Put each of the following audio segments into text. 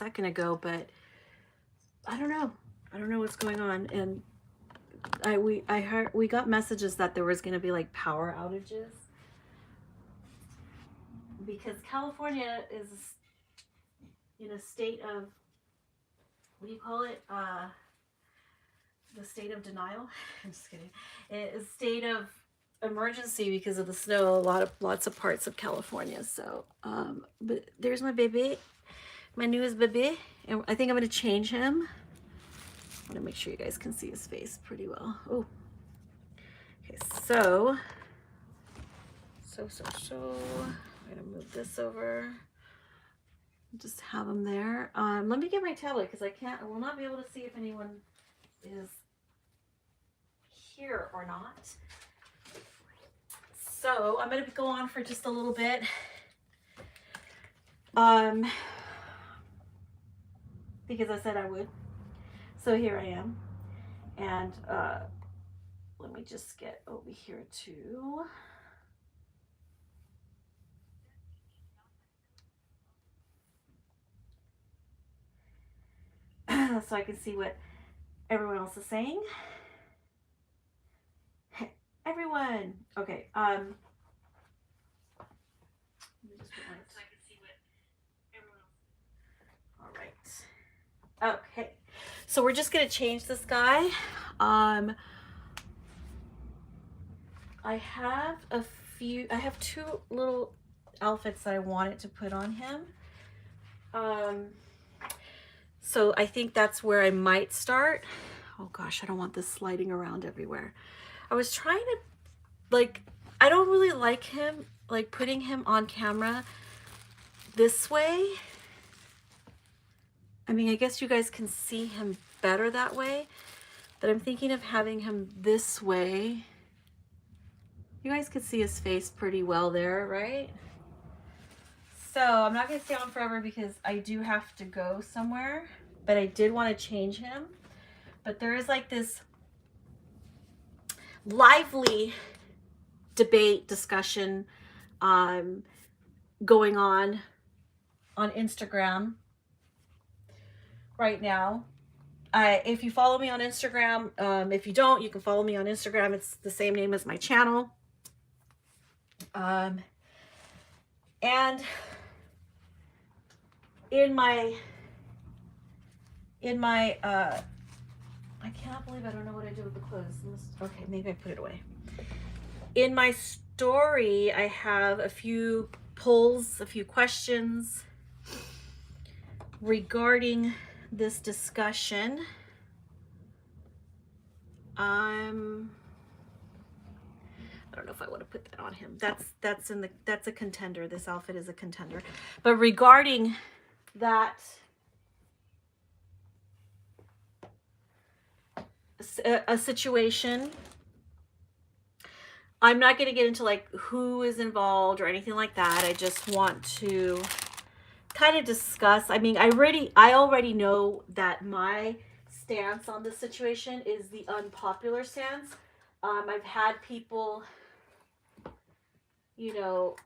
second ago, but I don't know. I don't know what's going on. And we got messages that there was going to be like power outages because California is in a state of, what do you call it? The state of denial. I'm just kidding. It's a state of emergency because of the snow. Lots of parts of California. So, but there's my baby, my newest baby, and I think I'm going to change him. I want to make sure you guys can see his face pretty well. Oh, okay. So I'm gonna move this over. Just have him there. Let me get my tablet because I will not be able to see if anyone is here or not. So I'm gonna go on for just a little bit. Because I said I would. So here I am. And let me just get over here too. So I can see what everyone else is saying. Everyone. Okay. Let me just put my, so I can see what everyone else. All right. Okay. So we're just gonna change this guy. I have two little outfits that I wanted to put on him. So I think that's where I might start. Oh gosh, I don't want this sliding around everywhere. I was trying to, like, I don't really like him, like putting him on camera this way. I mean, I guess you guys can see him better that way, but I'm thinking of having him this way. You guys can see his face pretty well there, right? So I'm not going to stay on forever because I do have to go somewhere, but I did want to change him. But there is like this lively debate, discussion going on Instagram right now. If you follow me on Instagram, if you don't, you can follow me on Instagram. It's the same name as my channel. And in my I cannot believe I don't know what I did with the clothes. Okay, maybe I put it away. In my story, I have a few polls, a few questions regarding this discussion. I don't know if I want to put that on him. That's a contender. This outfit is a contender. But regarding that a situation, I'm not going to get into like who is involved or anything like that. I just want to kind of discuss. I mean, I already know that my stance on this situation is the unpopular stance. I've had people, you know,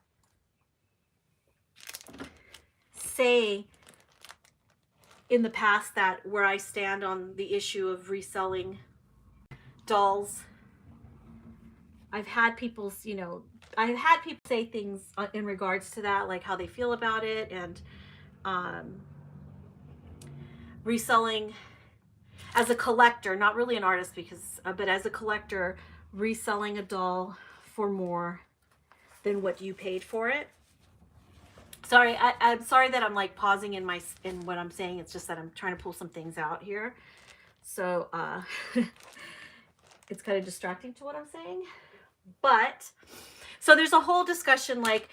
say in the past that where I stand on the issue of reselling dolls. I've had people say things in regards to that, like how they feel about it, and reselling as a collector, not really an artist, because but as a collector, reselling a doll for more than what you paid for it. Sorry, I'm sorry that I'm like pausing in what I'm saying. It's just that I'm trying to pull some things out here, so it's kind of distracting to what I'm saying. But so there's a whole discussion, like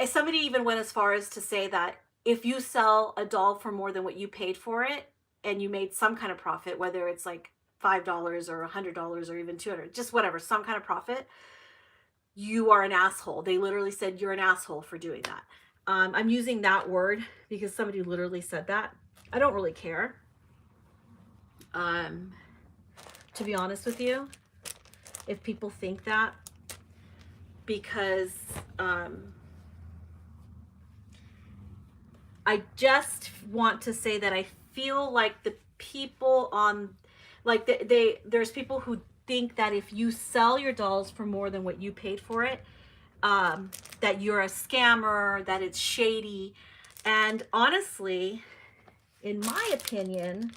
somebody even went as far as to say that if you sell a doll for more than what you paid for it and you made some kind of profit, whether it's like $5 or $100 or even $200, just whatever, some kind of profit, you are an asshole. They literally said you're an asshole for doing that. I'm using that word because somebody literally said that. I don't really care, to be honest with you, if people think that, because I just want to say that I feel like the people on, like there's people who think that if you sell your dolls for more than what you paid for it, that you're a scammer, that it's shady. And honestly, in my opinion,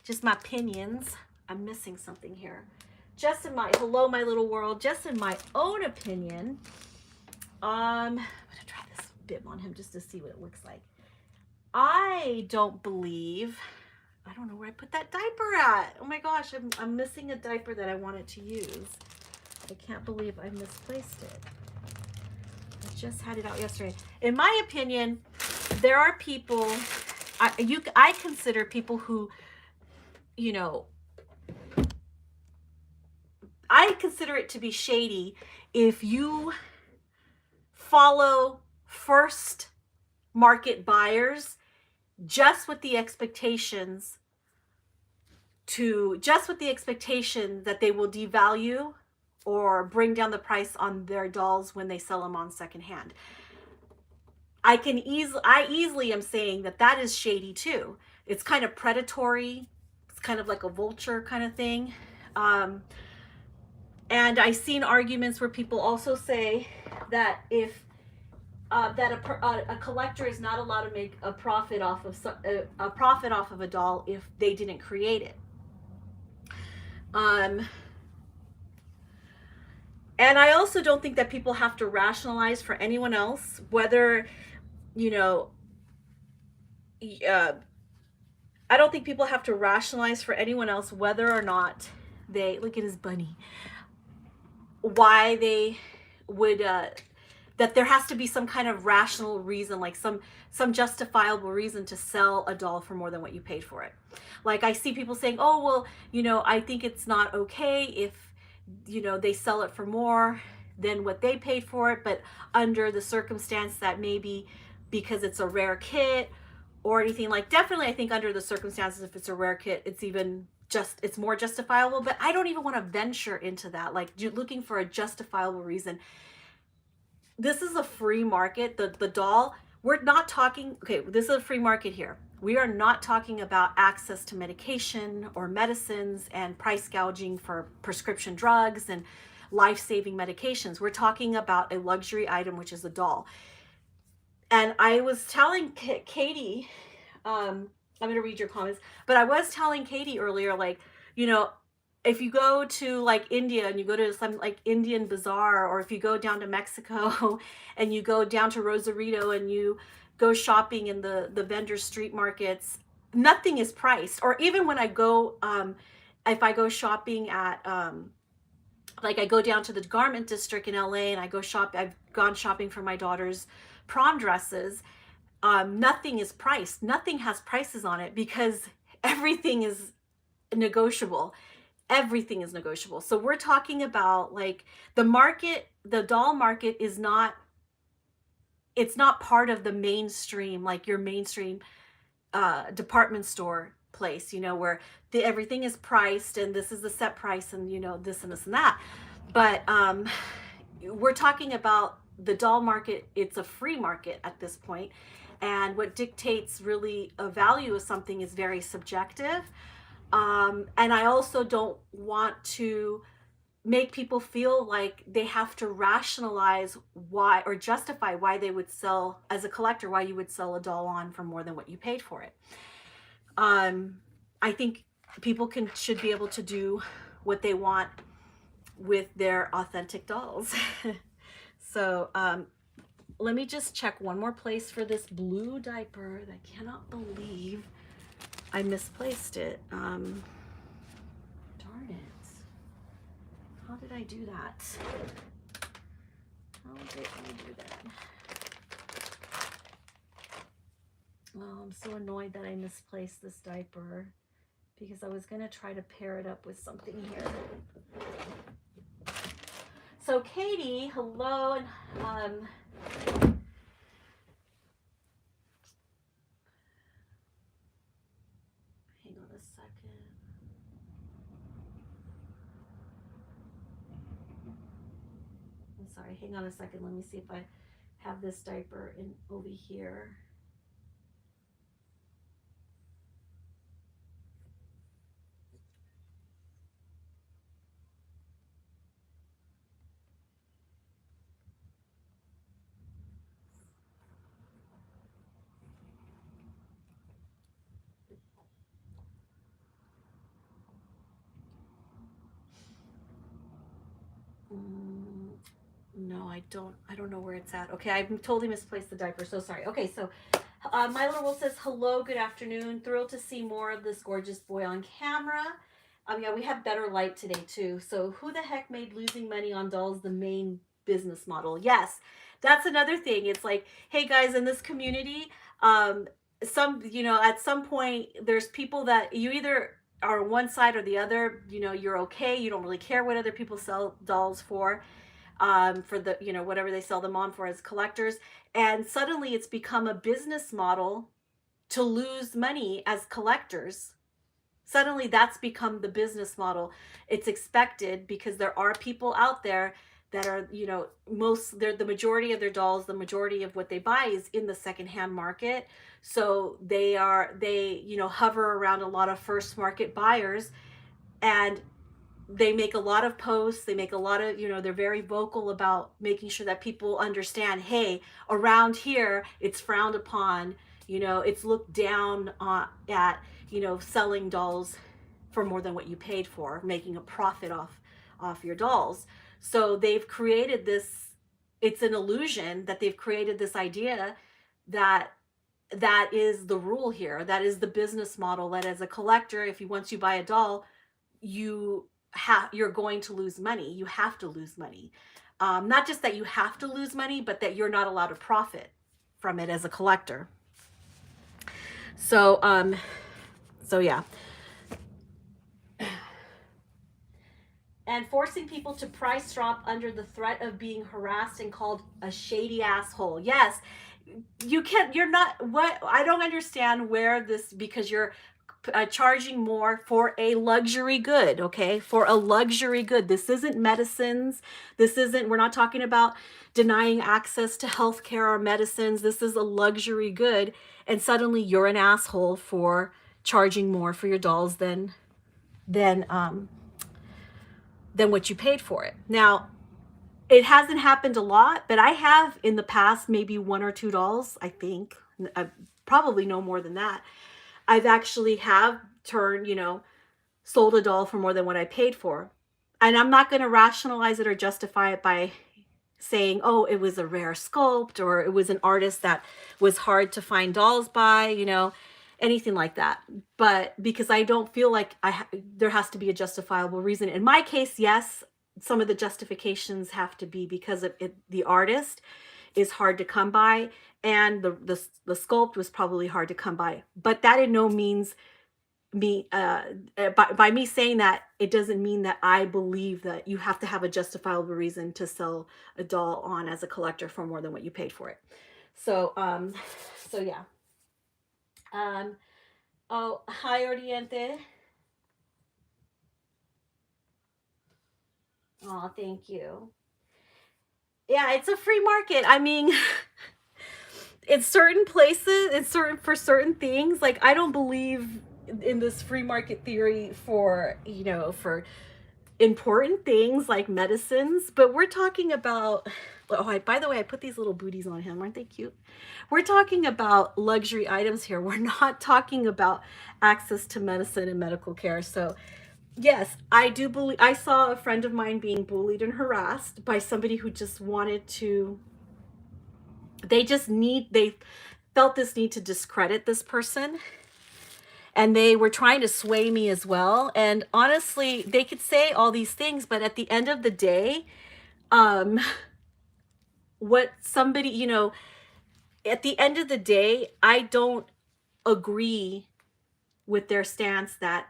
just my opinions, I'm missing something here. Just in my, hello, my little world, just in my own opinion, I'm gonna try this bib on him just to see what it looks like. I don't believe, I don't know where I put that diaper at. Oh my gosh, I'm missing a diaper that I wanted to use. I can't believe I misplaced it. I just had it out yesterday. In my opinion, there are people, I consider people who, you know, I consider it to be shady if you follow first market buyers just with the expectation that they will devalue or bring down the price on their dolls when they sell them on secondhand. I easily am saying that is shady too. It's kind of predatory. It's kind of like a vulture kind of thing. And I've seen arguments where people also say that if a collector is not allowed to make a profit off of a doll if they didn't create it. And I also don't think that people have to rationalize for anyone else whether, you know, I don't think people have to rationalize for anyone else whether or not they, look at his bunny, why they would, that there has to be some kind of rational reason, like some justifiable reason to sell a doll for more than what you paid for it. Like I see people saying, oh, well, you know, I think it's not okay if, you know, they sell it for more than what they paid for it, but under the circumstance that maybe because it's a rare kit or anything, like definitely I think under the circumstances, if it's a rare kit, it's more justifiable. But I don't even want to venture into that, like looking for a justifiable reason. This is a free market. The doll, we're not talking, okay, this is a free market here. We are not talking about access to medication or medicines and price gouging for prescription drugs and life-saving medications. We're talking about a luxury item, which is a doll. And I was telling Katie, I'm going to read your comments, but I was telling Katie earlier, like, you know, if you go to like India and you go to some like Indian bazaar, or if you go down to Mexico and you go down to Rosarito and you go shopping in the vendor street markets, nothing is priced. Or even when I go, if I go shopping at, like I go down to the garment district in LA and I go shop, I've gone shopping for my daughter's prom dresses. Nothing is priced. Nothing has prices on it because everything is negotiable. Everything is negotiable. So we're talking about like the market, the doll market is not, it's not part of the mainstream, like your mainstream department store place, you know, where everything is priced and this is the set price and, you know, this and this and that. But we're talking about the doll market. It's a free market at this point. And what dictates really a value of something is very subjective. And I also don't want to make people feel like they have to rationalize why or justify why they would sell, as a collector, why you would sell a doll on for more than what you paid for it. I think people should be able to do what they want with their authentic dolls. So let me just check one more place for this blue diaper. I cannot believe I misplaced it. Darn it. How did I do that? How did I do that? Oh, I'm so annoyed that I misplaced this diaper because I was going to try to pair it up with something here. So Katie, hello, and hang on a second. I'm sorry, hang on a second. Let me see if I have this diaper in over here. I don't know where it's at. Okay, I totally misplaced the diaper. So sorry. Okay, so my little wolf says, hello, good afternoon. Thrilled to see more of this gorgeous boy on camera. Yeah, we have better light today too. So who the heck made losing money on dolls the main business model? Yes, that's another thing. It's like, hey guys, in this community, at some point, there's people that you either are one side or the other. You're okay. You don't really care what other people sell dolls for the, whatever they sell them on for as collectors. And suddenly it's become a business model to lose money as collectors. Suddenly that's become the business model. It's expected because there are people out there that are, they're the majority of their dolls, the majority of what they buy is in the secondhand market. So they hover around a lot of first market buyers, and they make a lot of posts. They make a lot of, they're very vocal about making sure that people understand, hey, around here, it's frowned upon, it's looked down at, selling dolls for more than what you paid for, making a profit off your dolls. So they've created this, it's an illusion that they've created this idea that is the rule here. That is the business model, that as a collector, once you buy a doll, you're going to lose money. You have to lose money. Not just that you have to lose money, but that you're not allowed to profit from it as a collector. So yeah. And forcing people to price drop under the threat of being harassed and called a shady asshole. Yes, I don't understand where this, because you're charging more for a luxury good, okay? For a luxury good. This isn't medicines. We're not talking about denying access to healthcare or medicines. This is a luxury good. And suddenly you're an asshole for charging more for your dolls than what you paid for it. Now, it hasn't happened a lot, but I have in the past maybe 1 or 2 dolls, I think. Probably no more than that. I've actually sold a doll for more than what I paid for. And I'm not going to rationalize it or justify it by saying, oh, it was a rare sculpt, or it was an artist that was hard to find dolls by, anything like that. But because I don't feel like there has to be a justifiable reason. In my case, yes, some of the justifications have to be because of the artist is hard to come by, and the sculpt was probably hard to come by. But that in no means by me saying that, it doesn't mean that I believe that you have to have a justifiable reason to sell a doll on as a collector for more than what you paid for it. So yeah. Oh, hi, Oriente. Oh, thank you. Yeah, it's a free market. I mean, in certain places, for certain things, like I don't believe in this free market theory for important things like medicines, but we're talking about, by the way, I put these little booties on him. Aren't they cute? We're talking about luxury items here. We're not talking about access to medicine and medical care. So yes, I do believe, I saw a friend of mine being bullied and harassed by somebody who just wanted to, they felt this need to discredit this person. And they were trying to sway me as well. And honestly, they could say all these things, but at the end of the day, what somebody, at the end of the day, I don't agree with their stance that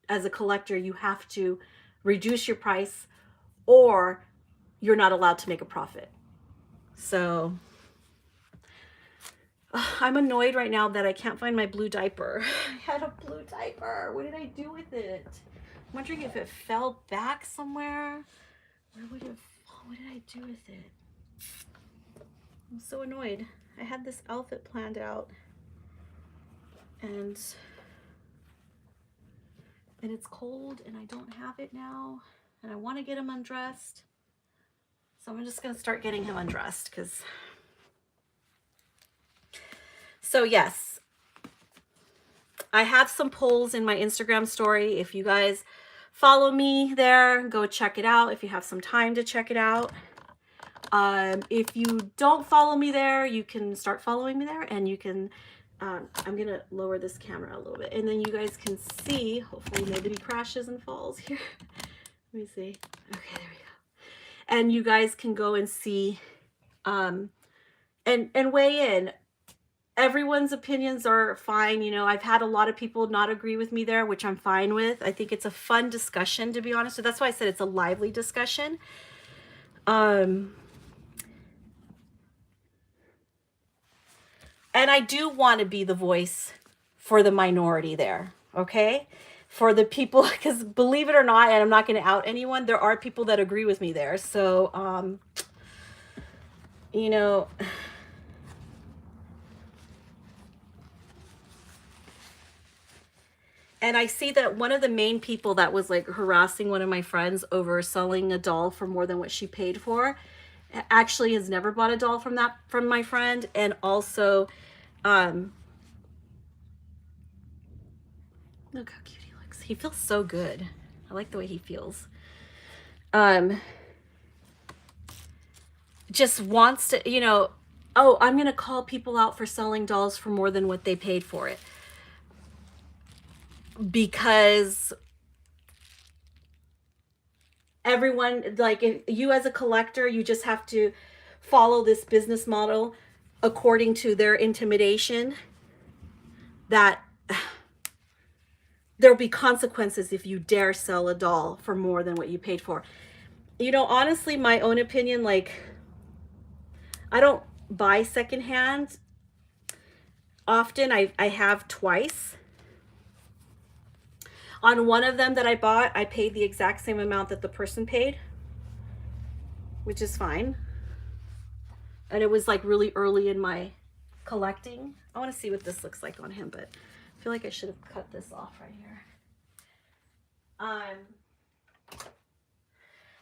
as a collector, you have to reduce your price or you're not allowed to make a profit. So I'm annoyed right now that I can't find my blue diaper. I had a blue diaper. What did I do with it? I'm wondering if it fell back somewhere. What did I do with it? I'm so annoyed. I had this outfit planned out, and it's cold and I don't have it now, and I want to get him undressed. So I'm just going to start getting him undressed because... So yes, I have some polls in my Instagram story. If you guys follow me there, go check it out if you have some time to check it out. If you don't follow me there, you can start following me there, and you can, I'm going to lower this camera a little bit, and then you guys can see, hopefully nobody crashes and falls here. Let me see. Okay, there we go. And you guys can go and see, and weigh in. Everyone's opinions are fine. You know, I've had a lot of people not agree with me there, which I'm fine with. I think it's a fun discussion, to be honest. So that's why I said it's a lively discussion. And I do want to be the voice for the minority there, okay? For the people, because believe it or not, and I'm not going to out anyone, there are people that agree with me there. So, you know, and I see that one of the main people that was like harassing one of my friends over selling a doll for more than what she paid for actually has never bought a doll from my friend. And also, look how cute he looks. He feels so good. I like the way he feels. Just wants to, you know, oh, I'm going to call people out for selling dolls for more than what they paid for it. Because everyone, like, if you as a collector, you just have to follow this business model according to their intimidation, that there'll be consequences if you dare sell a doll for more than what you paid for. You know, honestly, my own opinion, like, I don't buy secondhand often. I have twice. On one of them that I bought, I paid the exact same amount that the person paid, which is fine. And it was like really early in my collecting. I want to see what this looks like on him, but I feel like I should have cut this off right here.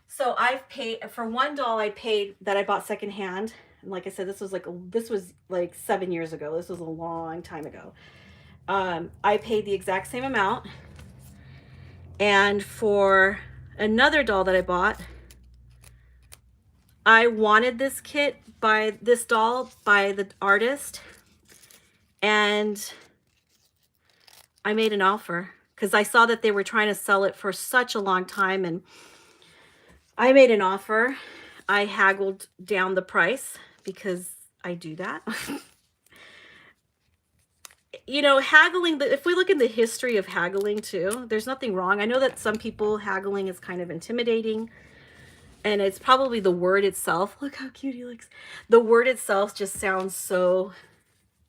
So I've paid for one doll I paid that I bought secondhand. And like I said, this was like 7 years ago. This was a long time ago. I paid the exact same amount. And for another doll that I bought, I wanted this kit by this doll by the artist, and I made an offer because I saw that they were trying to sell it for such a long time, and I made an offer. I haggled down the price because I do that. You know, haggling, if we look in the history of haggling too, there's nothing wrong. I know that some people, haggling is kind of intimidating, and it's probably the word itself. Look how cute he looks. The word itself just sounds so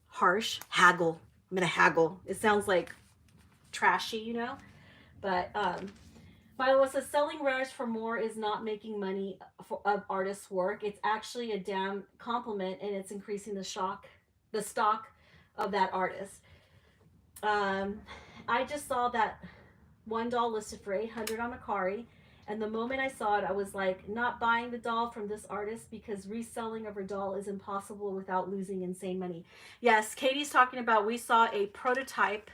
harsh. Haggle. I'm gonna haggle. It sounds like trashy, you know? But Viola says selling rares for more is not making money of artists' work. It's actually a damn compliment, and it's increasing the stock of that artist. I just saw that one doll listed for $800 on Mercari, and the moment I saw it, I was like, not buying the doll from this artist because reselling of her doll is impossible without losing insane money. Yes, Katie's talking about, we saw a prototype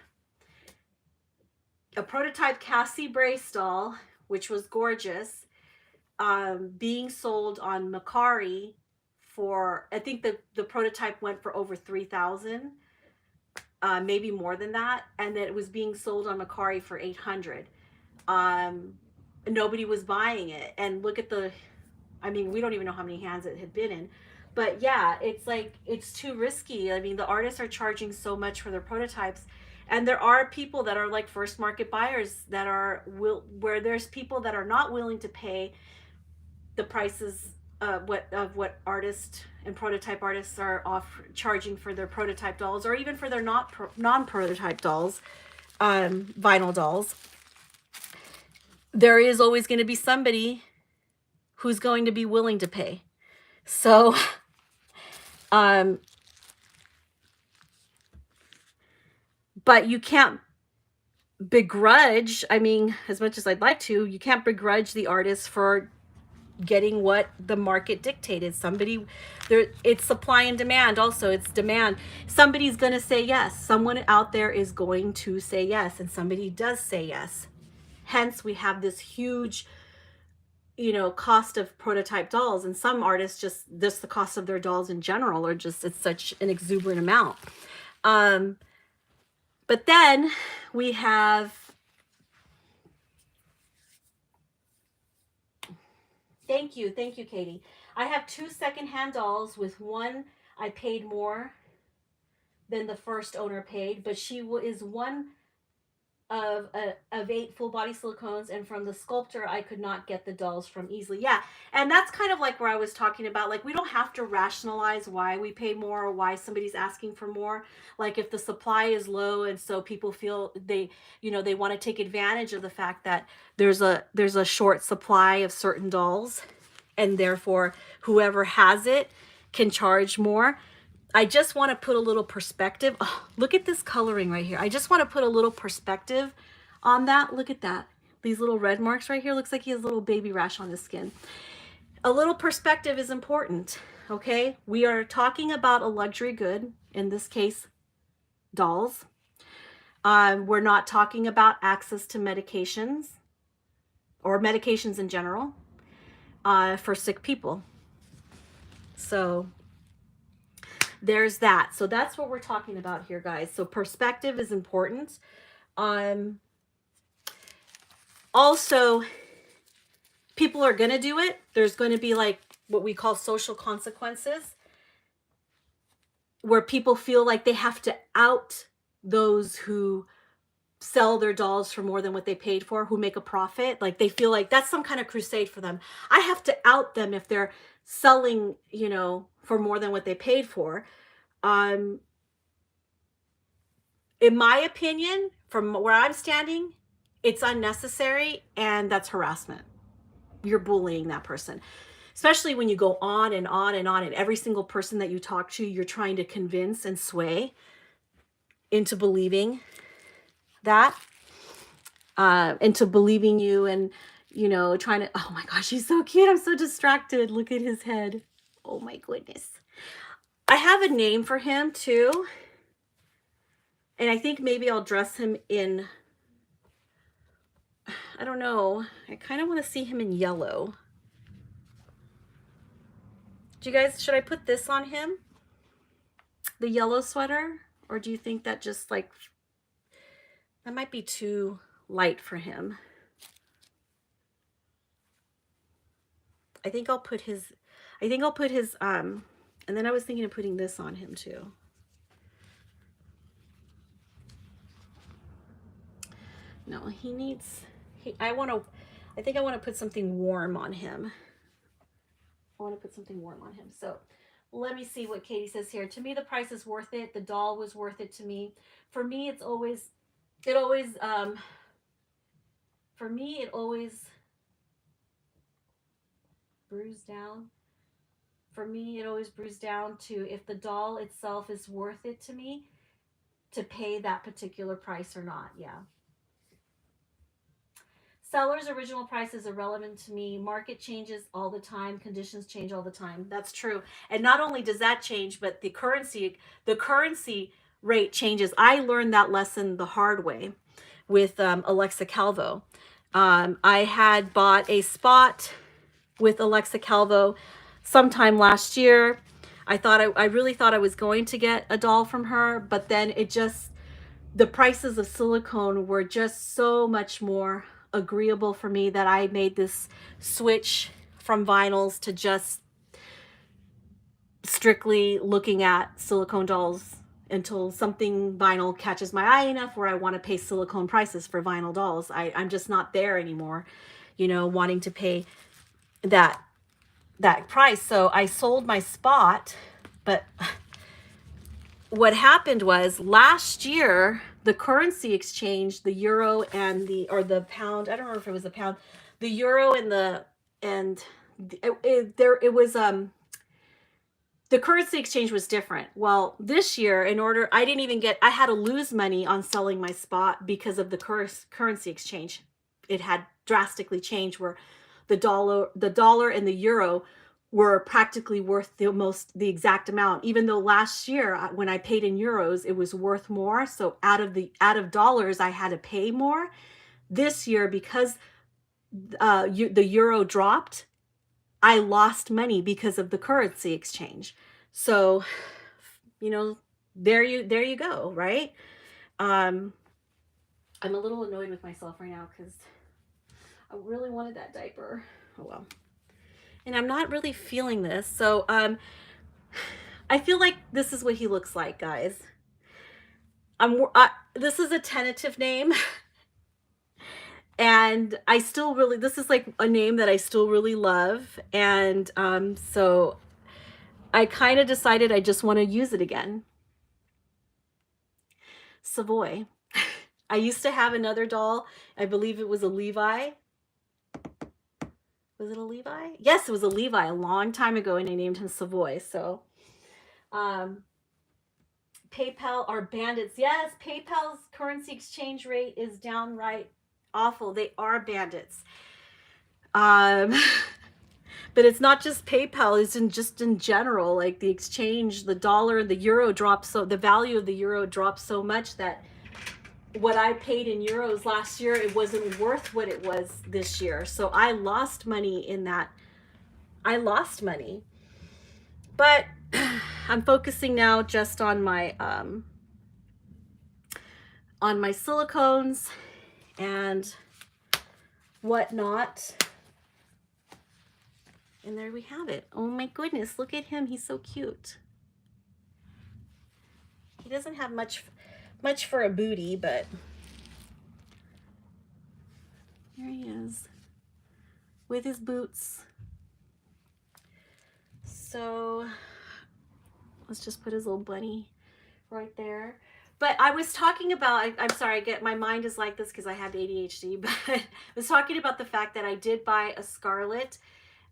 Cassie Brace doll, which was gorgeous, being sold on Mercari for, I think the prototype went for over $3,000. Maybe more than that, and that it was being sold on Mercari for $800. Nobody was buying it, and look at I mean, we don't even know how many hands it had been in, but yeah, it's like, it's too risky. I mean, the artists are charging so much for their prototypes, and there are people that are like first market buyers that are where there's people that are not willing to pay the prices what artists and prototype artists are charging for their prototype dolls, or even for their non-prototype dolls, vinyl dolls. There is always going to be somebody who's going to be willing to pay. So, but you can't begrudge, I mean, as much as I'd like to, you can't begrudge the artist for getting what the market dictated. It's supply and demand. Also, it's demand. Somebody's going to say yes. Someone out there is going to say yes, and somebody does say yes. Hence, we have this huge you know, cost of prototype dolls, and some artists just the cost of their dolls in general are just, it's such an exuberant amount. But then we have, thank you, Katie. I have 2 secondhand dolls. With one I paid more than the first owner paid, but she is one of 8 full body silicones, and from the sculptor I could not get the dolls from easily. Yeah, and that's kind of like where I was talking about, like, we don't have to rationalize why we pay more or why somebody's asking for more. Like, if the supply is low and so people feel they, you know, they want to take advantage of the fact that there's a short supply of certain dolls, and therefore whoever has it can charge more. I just want to put a little perspective. Oh, look at this coloring right here. I just want to put a little perspective on that. Look at that. These little red marks right here. Looks like he has a little baby rash on his skin. A little perspective is important, okay? We are talking about a luxury good, in this case, dolls. We're not talking about access to medications or medications in general for sick people. So there's that. So that's what we're talking about here, guys. So perspective is important. Also, people are going to do it. There's going to be like what we call social consequences, where people feel like they have to out those who sell their dolls for more than what they paid for, who make a profit. Like, they feel like that's some kind of crusade for them. I have to out them if they're selling, you know, for more than what they paid for. In my opinion, from where I'm standing, it's unnecessary, and that's harassment. You're bullying that person, especially when you go on and on and on, and every single person that you talk to, you're trying to convince and sway into believing that, into believing you, and, you know, trying to, oh my gosh, he's so cute. I'm so distracted. Look at his head. Oh my goodness. I have a name for him too. And I think maybe I'll dress him in, I don't know. I kind of want to see him in yellow. Do you guys, should I put this on him? The yellow sweater? Or do you think that just like, that might be too light for him? I think I'll put his, and then I was thinking of putting this on him too. No, he needs, I think I want to put something warm on him. I want to put something warm on him. So let me see what Katie says here. To me, the price is worth it. The doll was worth it to me. For me, it always brews down. For me, it always brews down to if the doll itself is worth it to me to pay that particular price or not. Yeah. Seller's original price is irrelevant to me. Market changes all the time. Conditions change all the time. That's true. And not only does that change, but the currency rate changes. I learned that lesson the hard way with Alexa Calvo. I had bought a spot with Alexa Calvo sometime last year. I really thought I was going to get a doll from her, but then the prices of silicone were just so much more agreeable for me that I made this switch from vinyls to just strictly looking at silicone dolls until something vinyl catches my eye enough where I want to pay silicone prices for vinyl dolls. I'm just not there anymore, you know, wanting to pay that price. So I sold my spot, but what happened was last year, the currency exchange, the euro and the pound, I don't remember if it was the pound, the euro and the currency exchange was different. Well, this year, I had to lose money on selling my spot because of the currency exchange. It had drastically changed, where the dollar and the euro were practically worth the exact amount, even though last year when I paid in euros, it was worth more. So out of dollars, I had to pay more. This year, because the euro dropped, I lost money because of the currency exchange. So, you know, there you go, right? I'm a little annoyed with myself right now because I really wanted that diaper. Oh well. And I'm not really feeling this. So, I feel like this is what he looks like, guys. This is a tentative name. And I still really, this is like a name that I still really love. And so I kind of decided I just want to use it again. Savoy. I used to have another doll. I believe it was a Levi. Was it a Levi? Yes, it was a Levi a long time ago, and I named him Savoy. So, PayPal are bandits. Yes, PayPal's currency exchange rate is downright awful. They are bandits. But it's not just PayPal, it's just in general, like the exchange, the dollar, the euro dropped, so the value of the euro dropped so much that what I paid in euros last year, it wasn't worth what it was this year. So I lost money in that. I lost money. But I'm focusing now just on my silicones and whatnot. And there we have it. Oh my goodness, look at him. He's so cute. He doesn't have much for a booty, but there he is with his boots. So let's just put his little bunny right there. But I was talking about, I'm sorry, my mind is like this because I have ADHD, but I was talking about the fact that I did buy a Scarlet,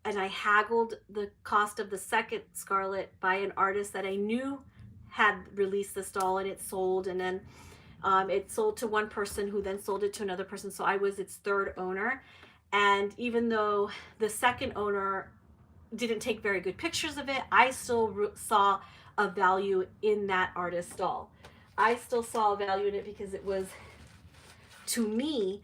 and I haggled the cost of the second Scarlet by an artist that I knew had released this doll, and it sold, and then it sold to one person who then sold it to another person. So I was its third owner. And even though the second owner didn't take very good pictures of it, I still saw a value in that artist doll. I still saw a value in it because it was, to me,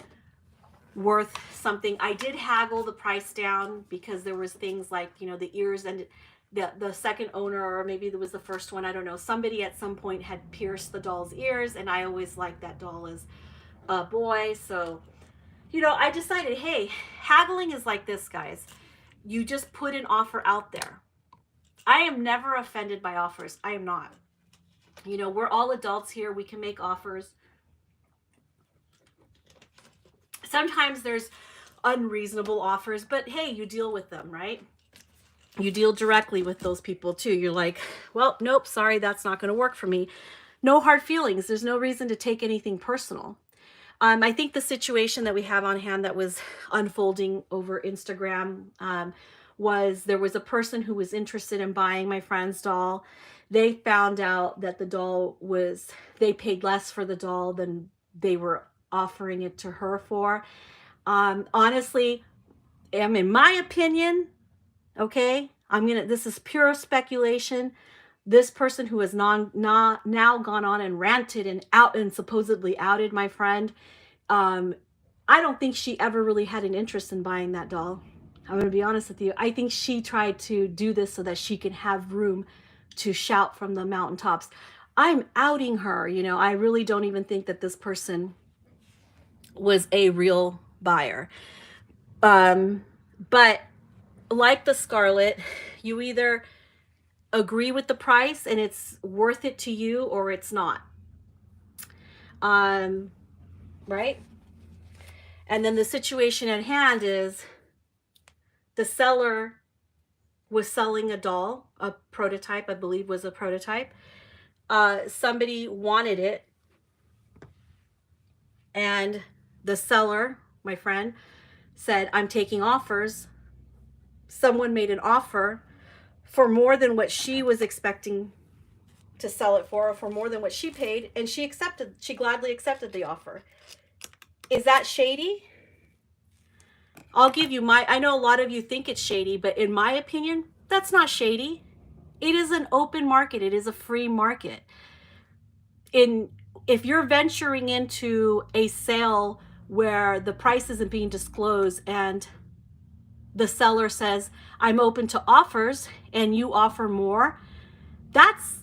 worth something. I did haggle the price down because there was things like, you know, the ears, and the second owner, or maybe it was the first one, I don't know, somebody at some point had pierced the doll's ears, and I always liked that doll as a boy. So, you know, I decided, hey, haggling is like this, guys. You just put an offer out there. I am never offended by offers. I am not. You know, we're all adults here. We can make offers. Sometimes there's unreasonable offers, but hey, you deal with them, right? You deal directly with those people too. You're like, well, nope, sorry, that's not going to work for me. No hard feelings. There's no reason to take anything personal. I think the situation that we have on hand that was unfolding over Instagram was there was a person who was interested in buying my friend's doll. They found out that the doll was, they paid less for the doll than they were offering it to her for. Honestly, in my opinion, okay, this is pure speculation. This person who has now gone on and ranted and supposedly outed my friend, I don't think she ever really had an interest in buying that doll. I'm going to be honest with you. I think she tried to do this so that she can have room to shout from the mountaintops. I'm outing her. You know, I really don't even think that this person was a real buyer. But like the Scarlet, you either agree with the price and it's worth it to you, or it's not. Right? And then the situation at hand is the seller was selling a doll, a prototype, I believe was a prototype. Somebody wanted it, and the seller, my friend, said, I'm taking offers. Someone made an offer for more than what she was expecting to sell it for, or for more than what she paid, and she gladly accepted the offer. Is that shady? I'll give you I know a lot of you think it's shady, but in my opinion, that's not shady. It is an open market. It is a free market. If you're venturing into a sale where the price isn't being disclosed and the seller says, I'm open to offers, and you offer more, that's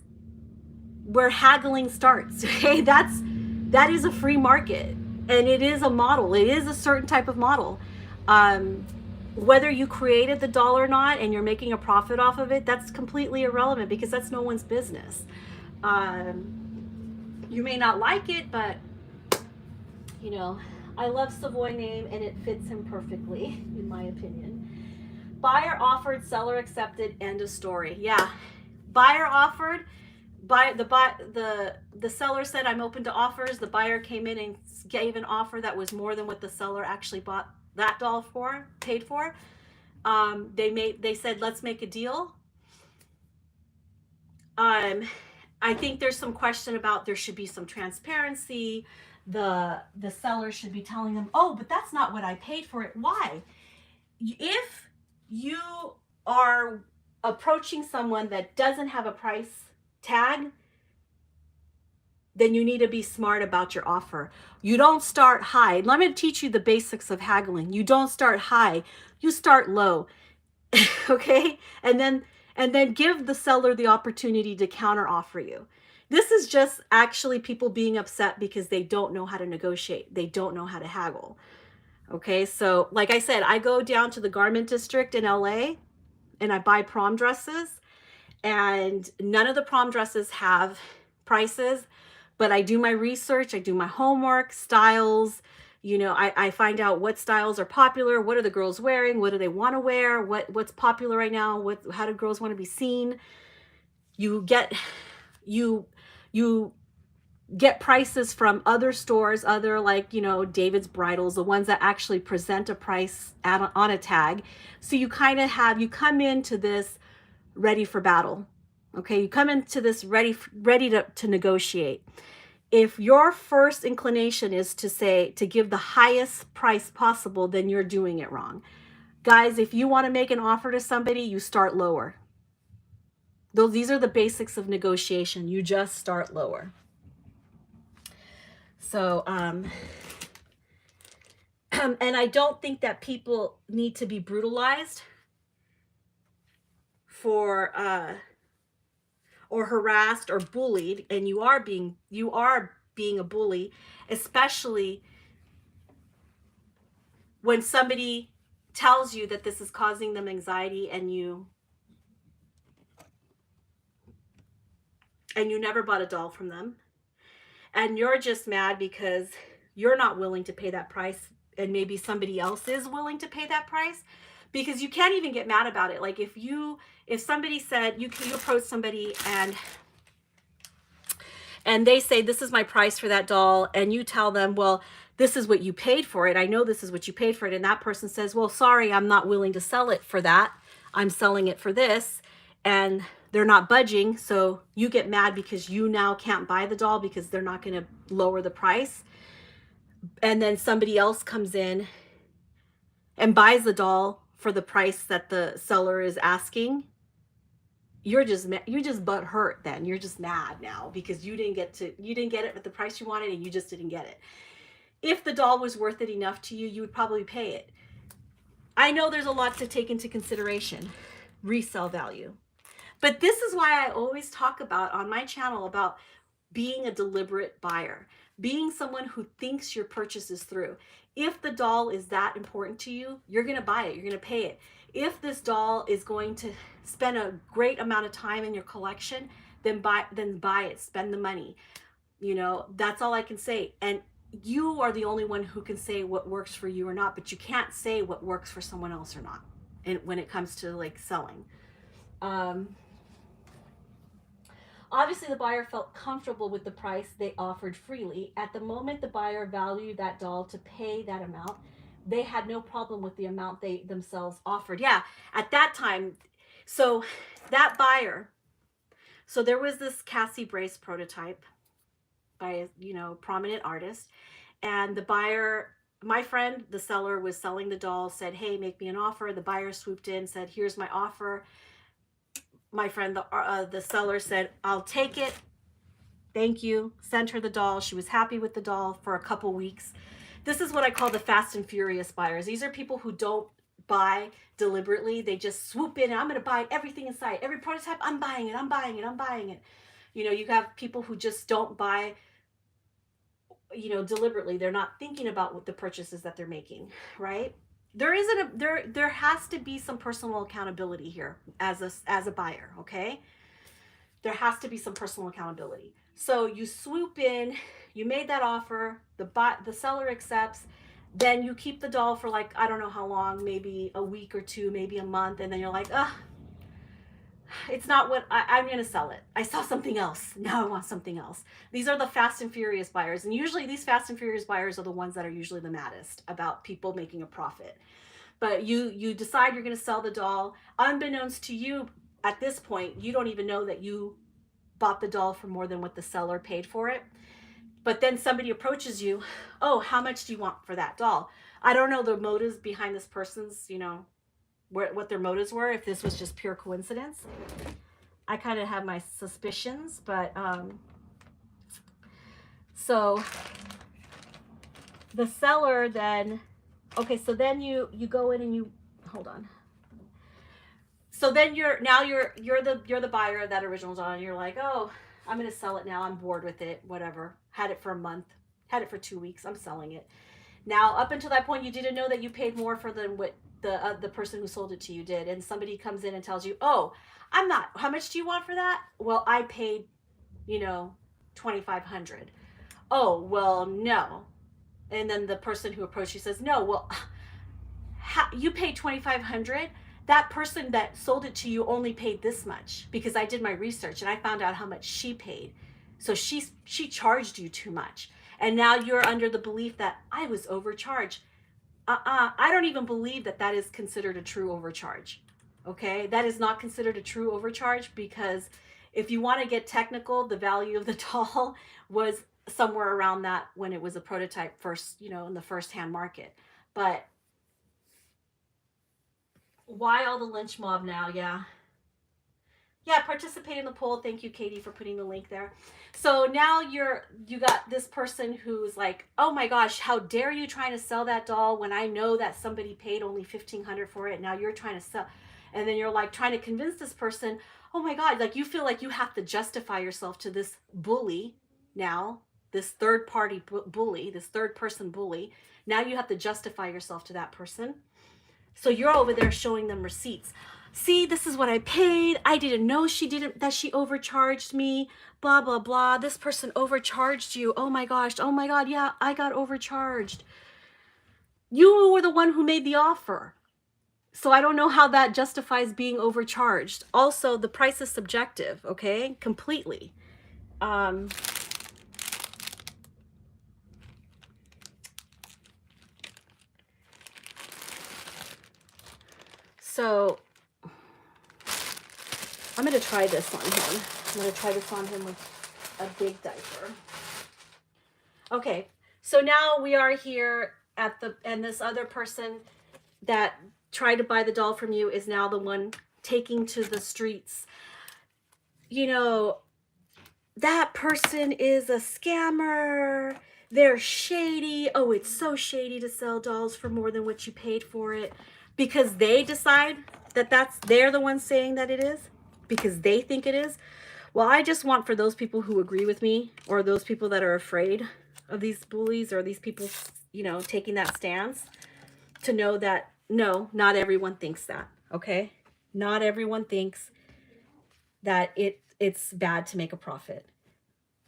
where haggling starts. Okay, that is a free market, and it is a model. It is a certain type of model. Whether you created the doll or not and you're making a profit off of it, that's completely irrelevant because that's no one's business. You may not like it, but you know, I love Savoy name and it fits him perfectly, in my opinion. Buyer offered, seller accepted, end of story. Yeah, buyer offered, the seller said I'm open to offers. The buyer came in and gave an offer that was more than what the seller actually bought that doll for, paid for. They said let's make a deal. I think there's some question about there should be some transparency. The seller should be telling them, oh, but that's not what I paid for it. Why? If you are approaching someone that doesn't have a price tag, then you need to be smart about your offer. You don't start high. Let me teach you the basics of haggling. You don't start high, you start low. Okay? And then give the seller the opportunity to counter offer you. This is just actually people being upset because they don't know how to negotiate. They don't know how to haggle. Okay, so like I said, I go down to the garment district in LA and I buy prom dresses, and none of the prom dresses have prices, but I do my research, I do my homework, styles, you know, I find out what styles are popular, what are the girls wearing, what do they want to wear, what's popular right now, how do girls want to be seen. You get prices from other stores, other, like, you know, David's Bridals, the ones that actually present a price on a tag. So you kind of you come into this ready for battle. Okay, you come into this ready to negotiate. If your first inclination is to give the highest price possible, then you're doing it wrong. Guys, if you want to make an offer to somebody, you start lower. These are the basics of negotiation. You just start lower. So, and I don't think that people need to be brutalized for or harassed or bullied, and you are being a bully, especially when somebody tells you that this is causing them anxiety, and you never bought a doll from them, and you're just mad because you're not willing to pay that price, and maybe somebody else is willing to pay that price, because you can't even get mad about it. Like if somebody said, you approach somebody and they say, this is my price for that doll, and you tell them, well, this is what you paid for it. I know this is what you paid for it. And that person says, well, sorry, I'm not willing to sell it for that. I'm selling it for this. And they're not budging. So you get mad because you now can't buy the doll because they're not going to lower the price. And then somebody else comes in and buys the doll for the price that the seller is asking. You're just butt hurt. Then you're just mad now because you didn't get it at the price you wanted, and you just didn't get it. If the doll was worth it enough to you, you would probably pay it. I know there's a lot to take into consideration, resale value. But this is why I always talk about on my channel about being a deliberate buyer, being someone who thinks your purchase is through. If the doll is that important to you, you're going to buy it. You're going to pay it. If this doll is going to spend a great amount of time in your collection, then buy it. Spend the money. You know, that's all I can say. And you are the only one who can say what works for you or not, but you can't say what works for someone else or not. And when it comes to like selling, obviously the buyer felt comfortable with the price they offered freely. At the moment the buyer valued that doll to pay that amount, they had no problem with the amount they themselves offered. Yeah, at that time. So that buyer, so there was this Cassie Brace prototype by a, you know, prominent artist, and the buyer, my friend, the seller, was selling the doll, said, hey, make me an offer. The buyer swooped in, said, here's my offer. My friend, the seller, said, I'll take it, thank you, sent her the doll. She was happy with the doll for a couple weeks. This is what I call the fast and furious buyers. These are people who don't buy deliberately. They just swoop in and I'm going to buy everything in sight. Every prototype, I'm buying it, I'm buying it, I'm buying it. You know, you have people who just don't buy, you know, deliberately. They're not thinking about what the purchases that they're making, right? There has to be some personal accountability here as a buyer, okay? There has to be some personal accountability. So you swoop in, you made that offer, the seller accepts, then you keep the doll for like, I don't know how long, maybe a week or two, maybe a month, and then you're like, it's not what I'm going to sell it. I saw something else. Now I want something else. These are the fast and furious buyers. And usually these fast and furious buyers are the ones that are usually the maddest about people making a profit. But you decide you're going to sell the doll. Unbeknownst to you, at this point, you don't even know that you bought the doll for more than what the seller paid for it. But then somebody approaches you, oh, how much do you want for that doll? I don't know the motives behind this person's, you know, what their motives were, if this was just pure coincidence. I kind of have my suspicions, but so the seller then, okay, so then you go in and you, hold on. So then you're the buyer of that original doll, and you're like, oh, I'm going to sell it now. I'm bored with it, whatever. Had it for a month, had it for 2 weeks. I'm selling it. Now, up until that point, you didn't know that you paid more for than what the person who sold it to you did. And somebody comes in and tells you, oh, I'm not, how much do you want for that? Well, I paid, you know, $2,500. Oh, well, no. And then the person who approached you says, no, well, you paid $2,500. That person that sold it to you only paid this much because I did my research and I found out how much she paid. So she charged you too much. And now you're under the belief that I was overcharged. I don't even believe that that is considered a true overcharge. Okay, that is not considered a true overcharge, because if you want to get technical, the value of the doll was somewhere around that when it was a prototype first, you know, in the first-hand market. But why all the lynch mob now? Yeah, participate in the poll. Thank you, Katie, for putting the link there. So now you got this person who's like, oh my gosh, how dare you trying to sell that doll when I know that somebody paid only $1,500 for it. Now you're trying to sell. And then you're like trying to convince this person, oh my God, like you feel like you have to justify yourself to this bully now, this third party bully, this third person bully. Now you have to justify yourself to that person. So you're over there showing them receipts. See, this is what I paid. I didn't know that she overcharged me, blah, blah, blah. This person overcharged you. Oh my gosh. Oh my God. Yeah, I got overcharged. You were the one who made the offer. So I don't know how that justifies being overcharged. Also, the price is subjective, okay? Completely. So I'm going to try this on him. I'm going to try this on him with a big diaper. Okay, so now we are here and this other person that tried to buy the doll from you is now the one taking to the streets. You know, that person is a scammer. They're shady. Oh, it's so shady to sell dolls for more than what you paid for it, because they decide that they're the ones saying that it is, because they think it is. Well, I just want for those people who agree with me, or those people that are afraid of these bullies, or these people, you know, taking that stance, to know that no, not everyone thinks that, okay? Not everyone thinks that it's bad to make a profit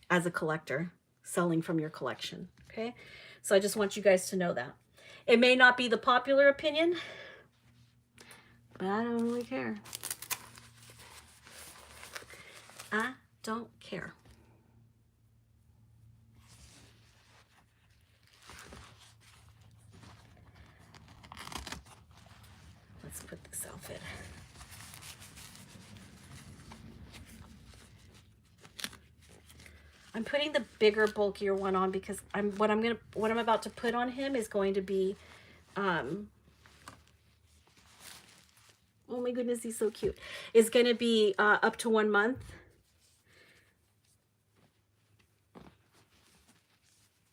as a collector selling from your collection, okay? So I just want you guys to know that. It may not be the popular opinion, but I don't really care. I don't care. Let's put this outfit. I'm putting the bigger, bulkier one on because what I'm about to put on him is going to be, oh my goodness, he's so cute. Is going to be up to 1 month.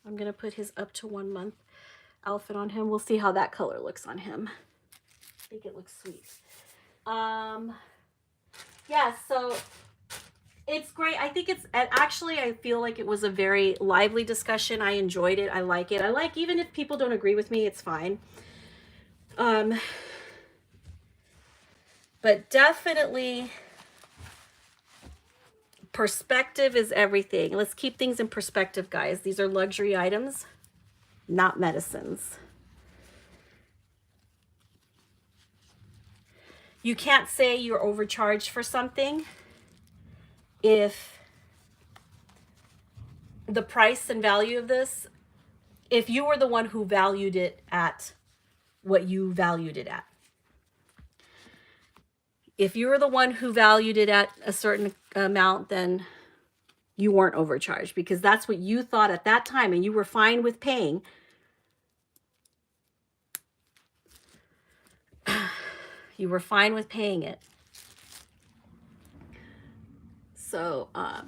I'm going to put his up to 1 month outfit on him. We'll see how that color looks on him. I think it looks sweet. Yeah, so it's great. I think it's actually, I feel like it was a very lively discussion. I enjoyed it. I like it. I like, even if people don't agree with me, it's fine. But definitely perspective is everything. Let's keep things in perspective, guys. These are luxury items, not medicines. You can't say you're overcharged for something if the price and value of this, if you were the one who valued it at what you valued it at. If you were the one who valued it at a certain amount, then you weren't overcharged because that's what you thought at that time and you were fine with paying. You were fine with paying it. So, I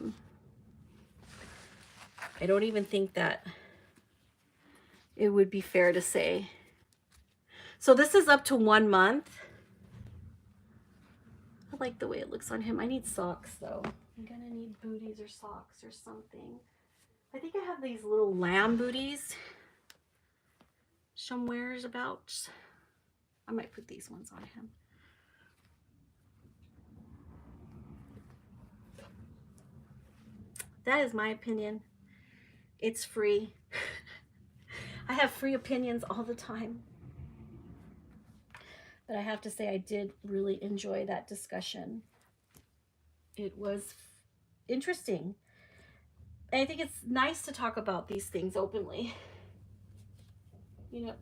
don't even think that it would be fair to say. So this is up to 1 month. I like the way it looks on him. I need socks though. I'm gonna need booties or socks or something. I think I have these little lamb booties somewheres about. I might put these ones on him. That is my opinion. It's free. I have free opinions all the time. But I have to say I did really enjoy that discussion. It was interesting. And I think it's nice to talk about these things openly. You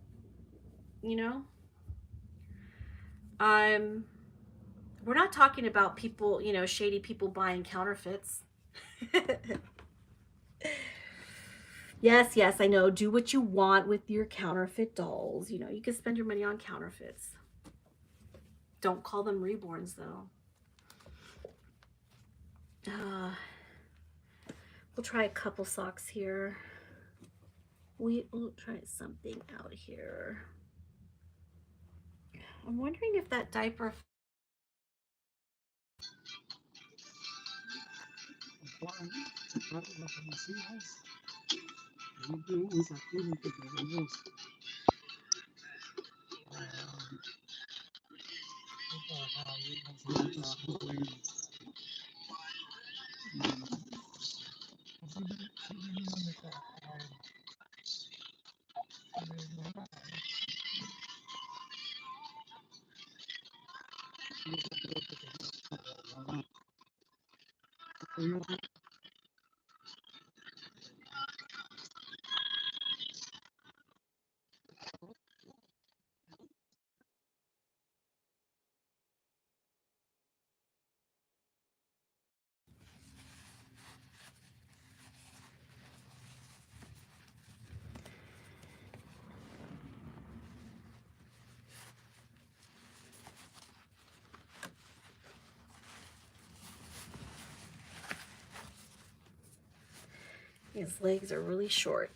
know? We're not talking about people, shady people buying counterfeits. Yes, I know. Do what you want with your counterfeit dolls. You can spend your money on counterfeits. Don't call them Reborns, though. We'll try a couple socks here. We'll try something out here. I'm wondering if that diaper... His legs are really short.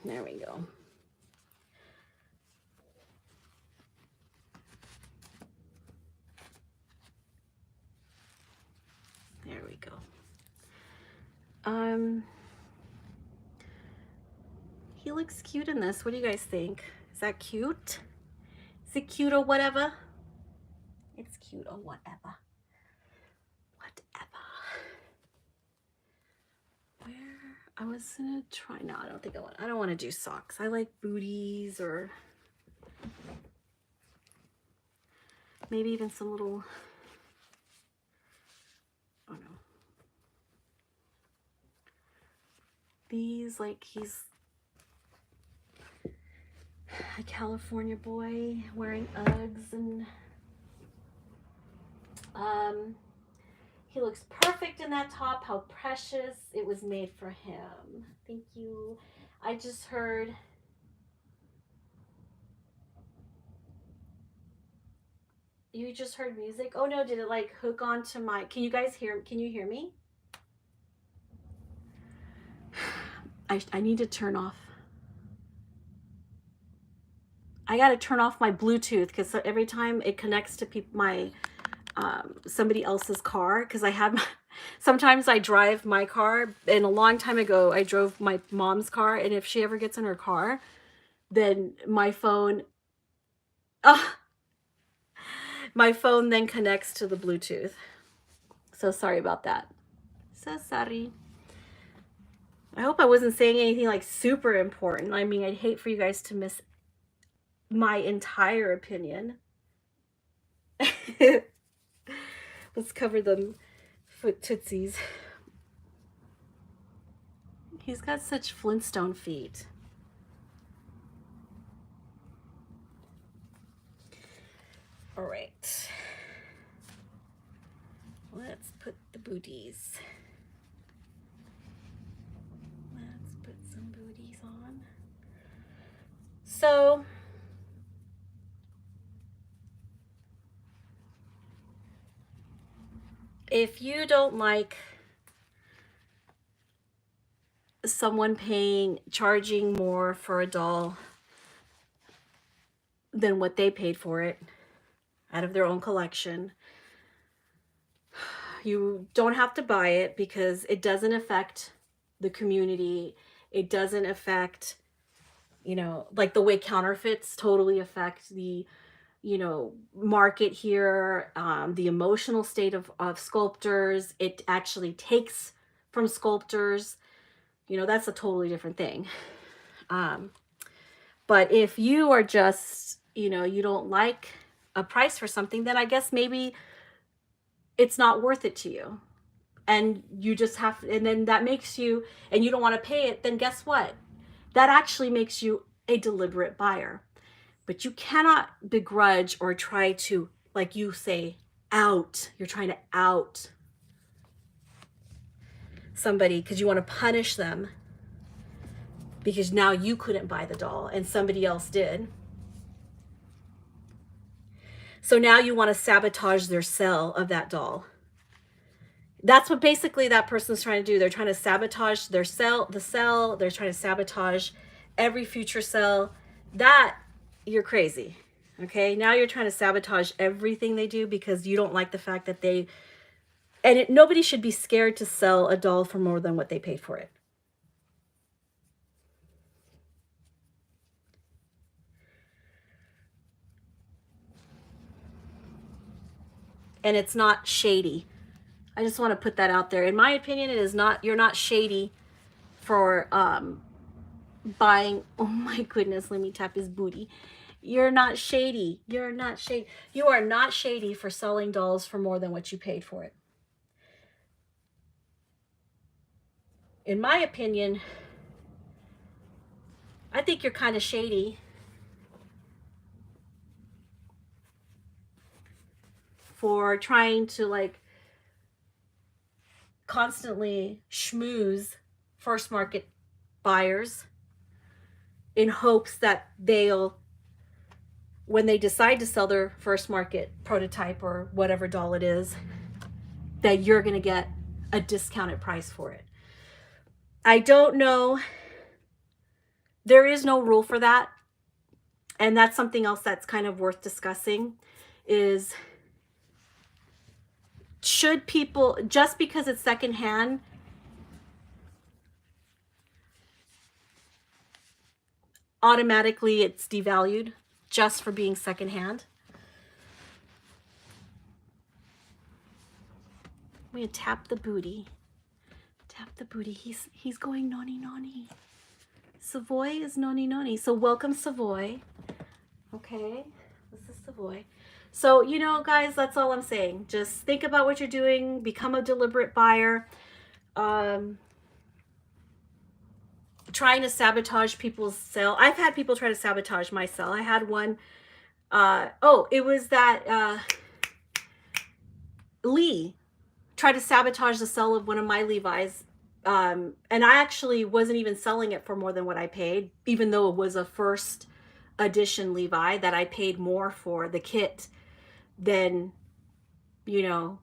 There we go. There we go. He looks cute in this. What do you guys think? Is that cute? Is it cute or whatever? It's cute or whatever. I was gonna try. No, I don't think I don't want to do socks. I like booties or maybe even some little, oh no. These, like, he's a California boy wearing Uggs, and he looks perfect in that top. How precious. It was made for him. Thank you. I just heard you just heard music. Oh no, did it like hook onto my, can you guys hear, can you hear me? I need to turn off. I got to turn off my Bluetooth because every time it connects to my somebody else's car, because I have sometimes I drive my car, and a long time ago I drove my mom's car, and if she ever gets in her car, then my phone my phone then connects to the Bluetooth. So sorry about that. So sorry. I hope I wasn't saying anything like super important. I mean, I'd hate for you guys to miss my entire opinion. Let's cover them foot tootsies. He's got such Flintstone feet. All right. Let's put the booties. Let's put some booties on. So, if you don't like someone charging more for a doll than what they paid for it out of their own collection, you don't have to buy it because it doesn't affect the community. It doesn't affect, you know, like the way counterfeits totally affect the, you know, market here, the emotional state of sculptors. It actually takes from sculptors. You know, that's a totally different thing. But if you are just, you know, you don't like a price for something, then I guess maybe it's not worth it to you. And you just have, and then that makes you, and you don't want to pay it, then guess what? That actually makes you a deliberate buyer. But you cannot begrudge or try to, like you say, you're trying to out somebody because you want to punish them because now you couldn't buy the doll and somebody else did. So now you want to sabotage their sale of that doll. That's what basically that person's trying to do. They're trying to sabotage their the sale. They're trying to sabotage every future sale. That, you're crazy. Okay, now you're trying to sabotage everything they do because you don't like the fact that nobody should be scared to sell a doll for more than what they paid for it. And it's not shady. I just want to put that out there. In my opinion, it is not, you're not shady for buying, oh my goodness, let me tap his booty. You're not shady. You're not shady. You are not shady for selling dolls for more than what you paid for it. In my opinion, I think you're kind of shady for trying to like constantly schmooze first market buyers in hopes that they'll, when they decide to sell their first market prototype or whatever doll it is, that you're going to get a discounted price for it. I don't know. There is no rule for that. And that's something else that's kind of worth discussing is, should people, just because it's secondhand, automatically it's devalued just for being secondhand? I'm gonna tap the booty. Tap the booty. He's going noni noni. Savoy is noni noni. So welcome, Savoy. Okay, this is Savoy. So, you know, guys, that's all I'm saying. Just think about what you're doing. Become a deliberate buyer. Trying to sabotage people's sale. I've had people try to sabotage my sale. I had one. It was that Lee tried to sabotage the sale of one of my Levi's. And I actually wasn't even selling it for more than what I paid, even though it was a first edition Levi that I paid more for the kit than, you know,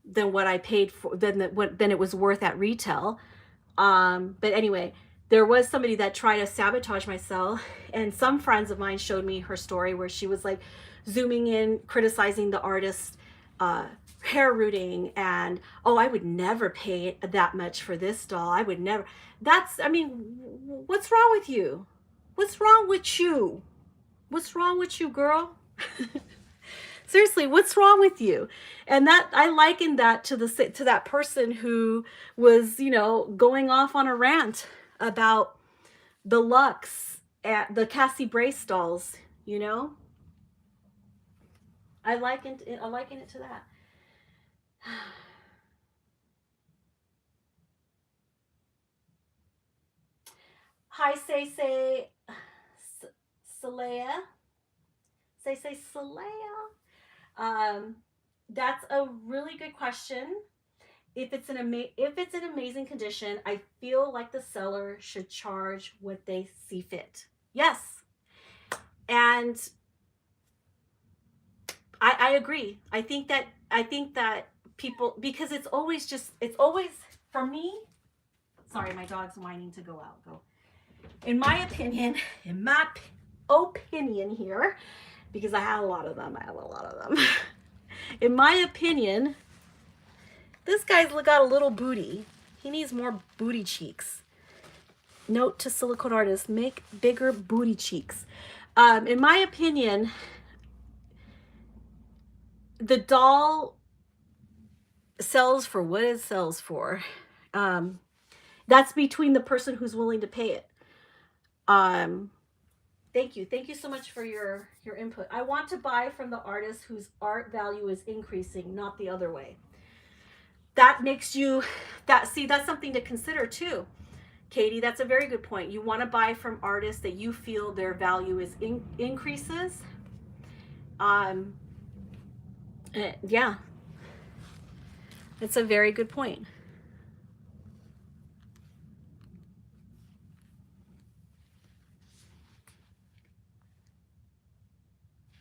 than what I paid for, than it was worth at retail. But anyway, there was somebody that tried to sabotage my sale, and some friends of mine showed me her story where she was like zooming in, criticizing the artist, hair rooting, and oh, I would never pay that much for this doll. I would never. That's, I mean, what's wrong with you? What's wrong with you? What's wrong with you, girl? Seriously, what's wrong with you? And that, I liken that to that person who was, you know, going off on a rant about the Lux at the Cassie Brace dolls, you know? I liken it to that. Hi, say Salea. Say Salea. That's a really good question. If it's an amazing condition, I feel like the seller should charge what they see fit. Yes, and I agree. I think that people, because it's always for me. Sorry, my dog's whining to go out. Go. In my opinion, here, because I have a lot of them. In my opinion, this guy's got a little booty. He needs more booty cheeks. Note to silicone artists: make bigger booty cheeks. In my opinion, the doll sells for what it sells for. That's between the person who's willing to pay it. Thank you so much for your input. I want to buy from the artist whose art value is increasing, not the other way. That makes you, that's something to consider too, Katie. That's a very good point. You want to buy from artists that you feel their value is increases. Yeah, that's a very good point.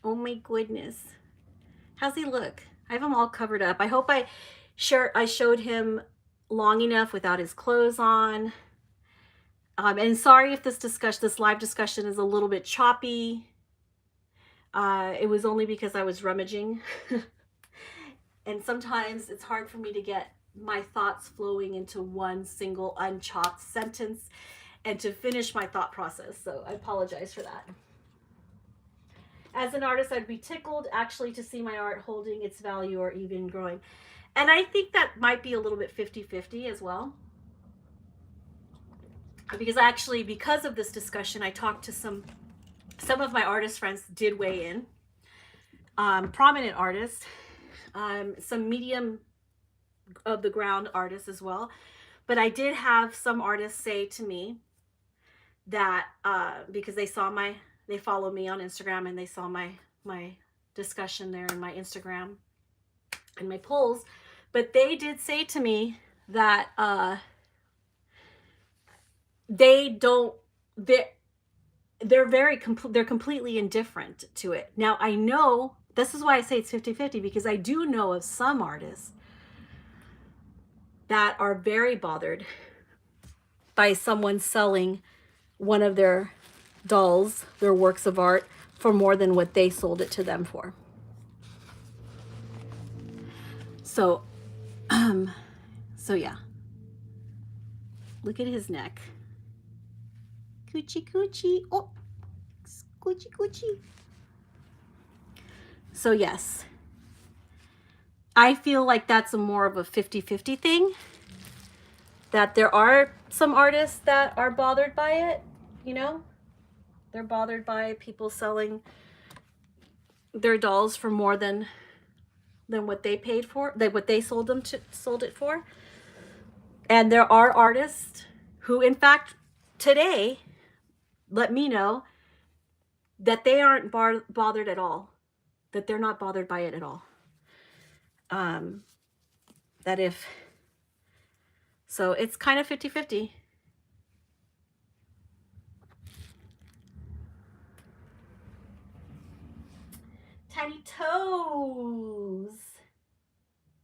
Oh my goodness. How's he look? I have him all covered up. I hope I showed him long enough without his clothes on. And sorry if this live discussion is a little bit choppy. It was only because I was rummaging. And sometimes it's hard for me to get my thoughts flowing into one single unchopped sentence and to finish my thought process. So I apologize for that. As an artist, I'd be tickled actually to see my art holding its value or even growing. And I think that might be a little bit 50-50 as well. Because actually, because of this discussion, I talked to some of my artist friends did weigh in. Prominent artists, some medium of the ground artists as well. But I did have some artists say to me that because they follow me on Instagram and they saw my discussion there in my Instagram and my polls, but they did say to me that they're completely indifferent to it. Now, I know, this is why I say it's 50-50, because I do know of some artists that are very bothered by someone selling one of their dolls, their works of art, for more than what they sold it to them for. So yeah. Look at his neck. Coochie coochie. Oh, coochie coochie. So yes, I feel like that's more of a 50-50 thing. That there are some artists that are bothered by it, you know? They're bothered by people selling their dolls for more than what they paid for, what they sold it for. And there are artists who, in fact, today let me know that they aren't bothered at all, that they're not bothered by it at all. So it's kind of 50-50. Tiny toes.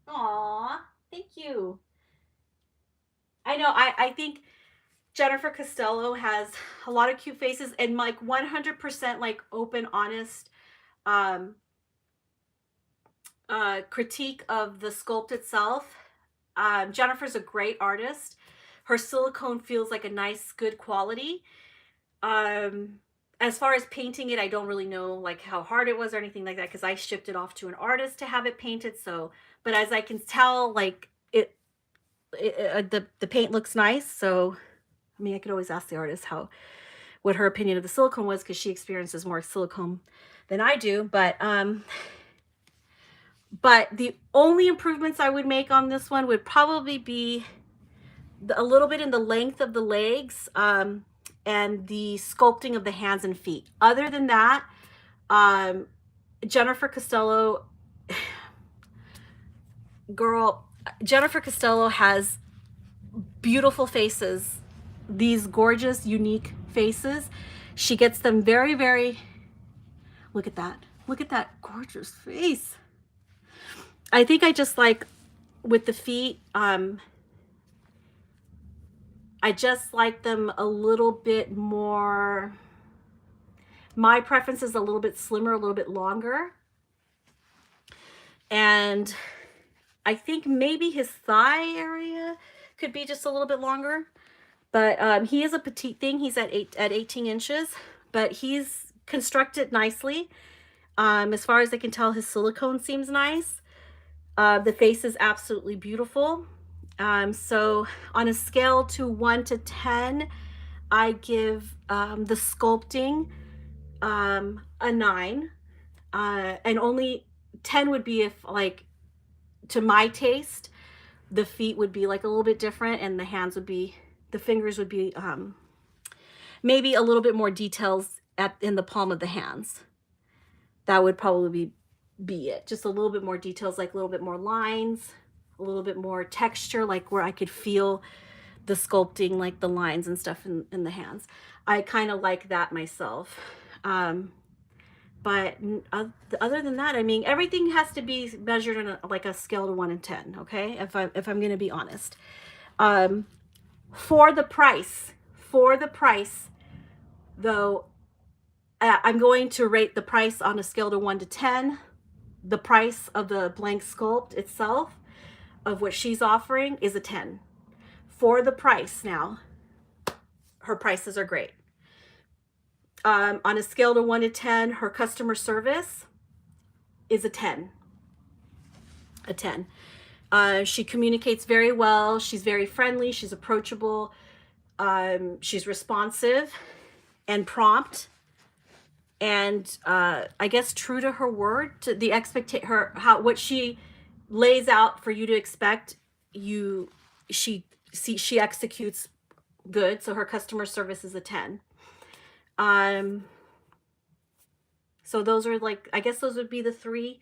Aw, thank you. I know, I think Jennifer Costello has a lot of cute faces and like 100% like open, honest critique of the sculpt itself. Jennifer's a great artist. Her silicone feels like a nice, good quality. As far as painting it, I don't really know like how hard it was or anything like that, because I shipped it off to an artist to have it painted. So, but as I can tell, like the paint looks nice. So, I mean, I could always ask the artist what her opinion of the silicone was, because she experiences more silicone than I do. But the only improvements I would make on this one would probably be a little bit in the length of the legs, and the sculpting of the hands and feet. Other than that, Jennifer Costello has beautiful faces, these gorgeous, unique faces. She gets them very, very, look at that gorgeous face. I think I just like, with the feet, I just like them a little bit more, my preference is a little bit slimmer, a little bit longer. And I think maybe his thigh area could be just a little bit longer. But he is a petite thing. He's at 18 inches, but he's constructed nicely. As far as I can tell, his silicone seems nice. The face is absolutely beautiful. So on a scale to 1 to 10, I give the sculpting a 9. And only 10 would be if, like, to my taste, the feet would be like a little bit different, and the hands would be, the fingers would be maybe a little bit more details in the palm of the hands. That would probably be it. Just a little bit more details, like a little bit more lines, a little bit more texture, like where I could feel the sculpting, like the lines and stuff in the hands. I kind of like that myself. But other than that, I mean, everything has to be measured on like a scale to 1 to 10, okay? If I'm going to be honest. For the price, though, I'm going to rate the price on a scale to 1 to 10. The price of the blank sculpt itself, of what she's offering, is a 10. For the price now, her prices are great. On a scale to 1 to 10, her customer service is a 10. A 10. She communicates very well. She's very friendly. She's approachable. She's responsive and prompt. And I guess true to her word, to the what she lays out for you to expect, she executes good. So her customer service is a 10. So those are, like, I guess those would be the 3,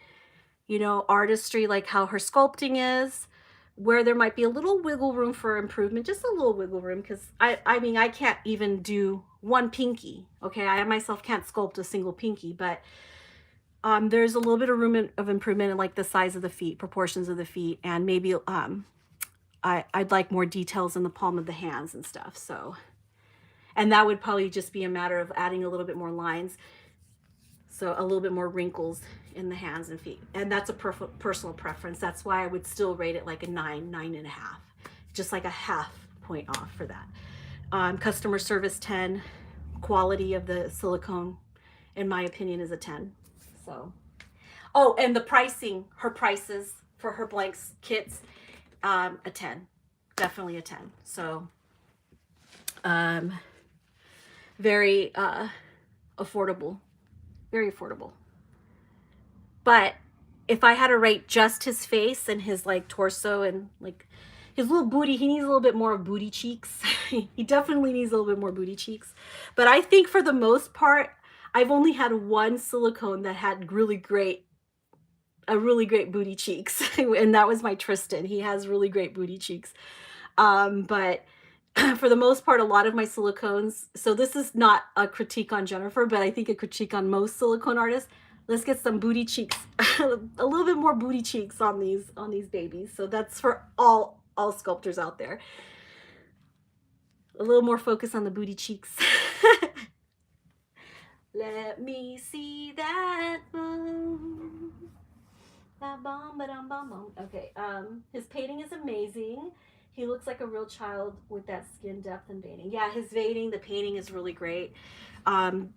artistry, like how her sculpting is, where there might be a little wiggle room for improvement, just a little wiggle room, because I mean, I can't even do one pinky, okay? I myself can't sculpt a single pinky, but there's a little bit of room of improvement in, like, the size of the feet, proportions of the feet, and maybe I'd like more details in the palm of the hands and stuff. So, and that would probably just be a matter of adding a little bit more lines, so a little bit more wrinkles in the hands and feet. And that's a personal preference. That's why I would still rate it like a 9, 9.5, just like a half point off for that. Customer service 10, quality of the silicone, in my opinion, is a 10. So, oh, and the pricing, her prices for her blanks kits, a 10, definitely a 10. So, very affordable, very affordable. But if I had to rate just his face and his, like, torso and, like, his little booty, he needs a little bit more of booty cheeks. He definitely needs a little bit more booty cheeks. But I think for the most part, I've only had one silicone that had a really great booty cheeks. And that was my Tristan. He has really great booty cheeks. But for the most part, a lot of my silicones, so this is not a critique on Jennifer, but I think a critique on most silicone artists. Let's get some booty cheeks, a little bit more booty cheeks on these babies. So that's for all sculptors out there. a little more focus on the booty cheeks. Let me see that bum. Okay, his painting is amazing. He looks like a real child with that skin depth and veining. Yeah, his veining, the painting is really great. I'm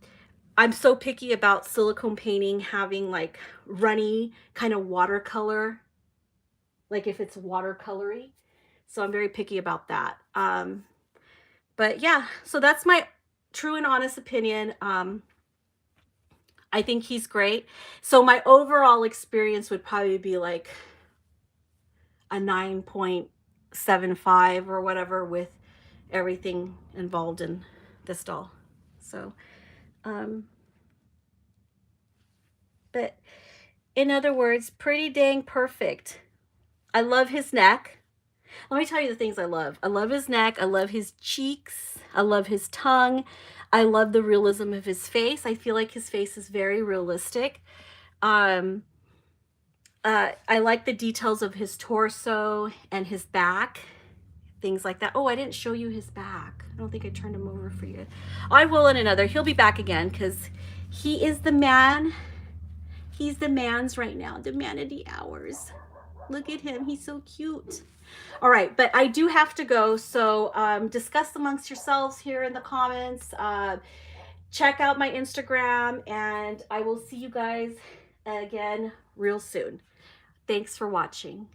so picky about silicone painting having like runny kind of watercolor, like if it's watercolory. So I'm very picky about that. But yeah, so that's my true and honest opinion. I think he's great. So my overall experience would probably be like a 9.75 or whatever with everything involved in this doll. So, but in other words, pretty dang perfect. I love his neck. Let me tell you the things I love. I love his neck. I love his cheeks. I love his tongue. I love the realism of his face. I feel like his face is very realistic. I like the details of his torso and his back, things like that. Oh, I didn't show you his back. I don't think I turned him over for you. I will in another. He'll be back again because he is the man. He's the man's right now, the man of the hours. Look at him. He's so cute. All right, but I do have to go. So discuss amongst yourselves here in the comments. Check out my Instagram, and I will see you guys again real soon. Thanks for watching.